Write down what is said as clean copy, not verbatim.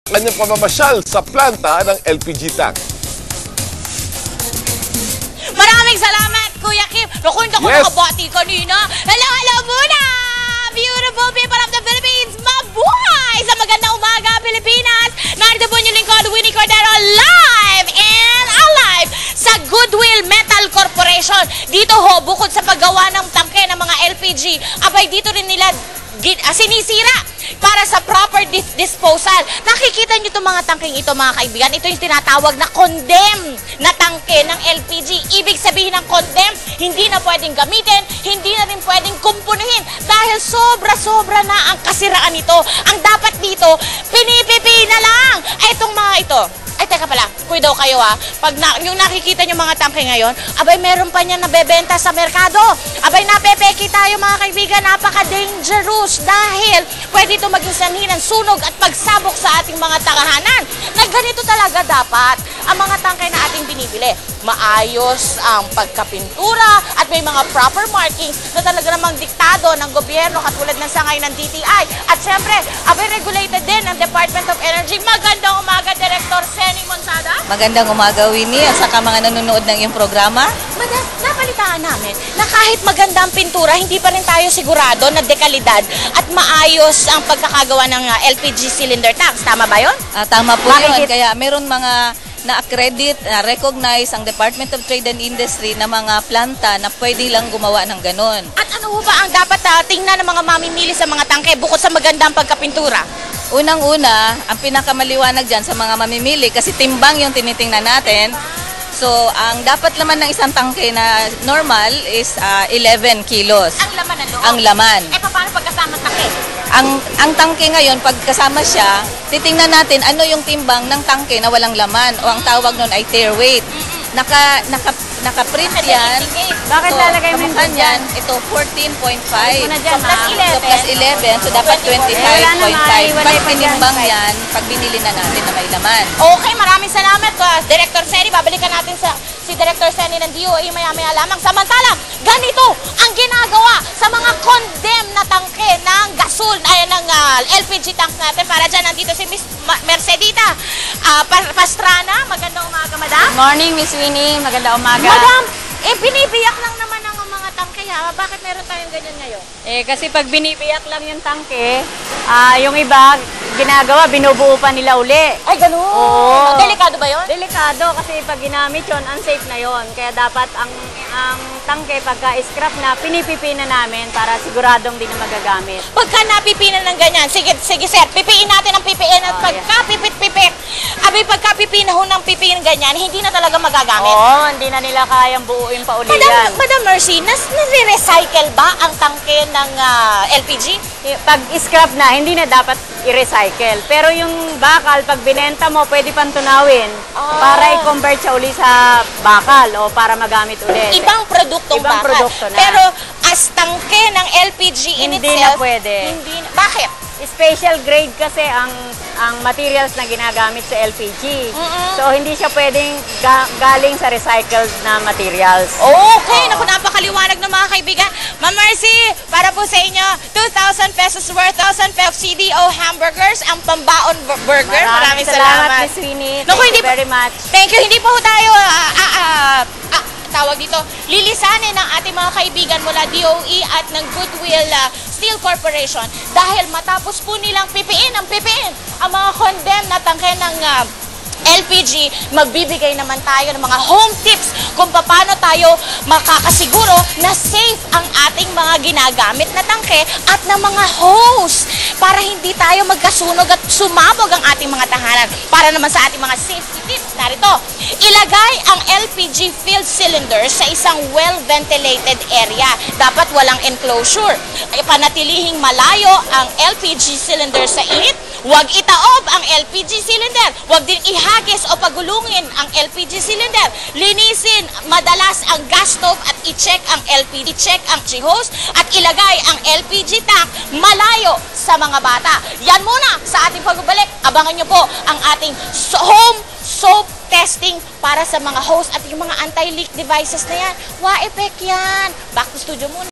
Kanyang pamamasyal sa planta ng LPG tank. Maraming salamat, Kuya Kim. Naku, hindi ako nakabati kanina. Hello muna! Beautiful people of the Philippines! Mabuhay! Sa magandang umaga, Pilipinas! Narito po yung lingkod, Winnie Cordero, live and alive sa Goodwill Metal Corporation. Dito ho, bukod sa paggawa ng tangke ng mga LPG, abay dito rin nila sinisira para sa proper disposal. Nakikita nyo itong mga tangkeng ito, mga kaibigan. Ito yung tinatawag na condemned na tangke ng LPG. Ibig sabihin ng condemned, hindi na pwedeng gamitin, hindi na rin pwedeng kumpunihin dahil sobra-sobra na ang kasiraan nito. Ang dapat dito, pinipipi na lang. Ay, itong mga ito. Ay, teka pala, kuido kayo Pag yung nakikita nyo mga tangke ngayon, abay meron pa niya nabebenta sa merkado. Abay napepeki tayo mga kaibigan, napaka-dangerous dahil pwede ito maging sanhi ng sunog at pagsabok sa ating mga tahanan. Na ganito talaga dapat ang mga tangke na ating binibili. Maayos ang pagkapintura at may mga proper markings na talaga namang diktado ng gobyerno katulad ng sangay ng DTI. At syempre, abay regulated din ang Department of Energy. Magandang umaga, Director Seni Montada. Magandang umaga, Winnie, at saka mga nanonood ng iyong programa. Madam, napalitaan namin na kahit maganda ang pintura, hindi pa rin tayo sigurado na dekalidad at maayos ang pagkakagawa ng LPG cylinder tanks. Tama ba yun? Tama po yun. Kaya meron mga na-accredit, na-recognize ang Department of Trade and Industry na mga planta na pwede lang gumawa ng ganon. At ano ba ang dapat tingnan ng mga mamimili sa mga tangke bukod sa magandang pagkapintura? Unang-una, ang pinakamaliwanag dyan sa mga mamimili kasi timbang yung tinitingnan natin. So, ang dapat laman ng isang tangke na normal is 11 kilos. Ang laman ng loob? Ang laman. Eh, paano pagkasama tangke? Ang tangke ngayon, pag kasama siya, titingnan natin ano yung timbang ng tangke na walang laman o ang tawag nun ay tare weight. Naka-print yan. Bakit lalagay mo yan? Ito, 14.5. So, plus 11. So, dapat 25.5. Pag tinimbang yan, pag binili na natin na may laman. Okay, maraming salamat, Director Seni. Babalikan natin si Director Seni ng DOE maya-maya lamang. Samantalang, ganito ang ginagawa sa mga condemned na tangke ng gasol, ng LPG tanks natin. Para dyan, nandito si Miss Mercedita Pastrana. Magandang umaga, Madam. Good morning, Miss Winnie. Magandang umaga. Madam, binibiyak lang naman ang mga tangke Bakit meron tayong ganyan ngayon? Kasi pag binibiyak lang yung tangke, yung iba, ginagawa, binubuo pa nila uli. Ay, ganun? Oo. Delikado ba yun? Delikado kasi pag ginamit yun, unsafe na yun. Kaya dapat ang tangke, pagka-scrap na, pinipipi na namin para siguradong di na magagamit. Pagka napipinan ng ganyan, sige sir, pipiin natin ang pipiin at pagka-pipit-pipit, pagka-pipiin na ho ng pipiin ganyan, hindi na talaga magagamit. Oo, hindi na nila kayang buuin pa uli yan. Madam Mercy, nare-recycle ba ang tangke ng LPG? Pag scrap na, hindi na dapat i-recycle. Pero yung bakal, pag binenta mo, pwede pang tunawin para i-convert siya uli sa bakal o para magamit ulit. Ibang produktong Ibang bakal. produkto na. Pero as tangke ng LPG in Hindi itself, na pwede. Bakit? Special grade kasi ang materials na ginagamit sa LPG. So, hindi siya pwedeng galing sa recycled na materials. Okay, naku, napakaliwanag ng mga kaibigan. Ma'am Mercy, para po sa inyo, 2,000 pesos worth, 1,000 pesos CDO hamburgers, ang pambaon burger. Maraming salamat. Miss Winnie. Naku, Thank you very much. Thank you. Hindi po tayo, tawag dito, lilisanin ng ating mga kaibigan mula DOE at ng Goodwill Steel Corporation dahil matapos po nilang pipiin ang mga condemned na tangke ng LPG, magbibigay naman tayo ng mga home tips kung paano tayo makakasiguro na safe ang ating mga ginagamit na tangke at ng mga hose para hindi tayo magkasunog at sumabog ang ating mga tahanan. Para naman sa ating mga safety tips, narito, ilagay ang LPG filled cylinder sa isang well-ventilated area. Dapat walang enclosure. Panatilihing malayo ang LPG cylinder sa init. Huwag itaob ang LPG cylinder. Huwag din ihagis o pagulungin ang LPG cylinder. Linisin madalas ang gas stove at i-check ang LPG. I-check ang hose at ilagay ang LPG tank malayo sa mga bata. Yan muna sa ating pagbabalik. Abangan nyo po ang ating home soap testing para sa mga hose at yung mga anti-leak devices na yan. Wa-effect yan. Back to studio muna.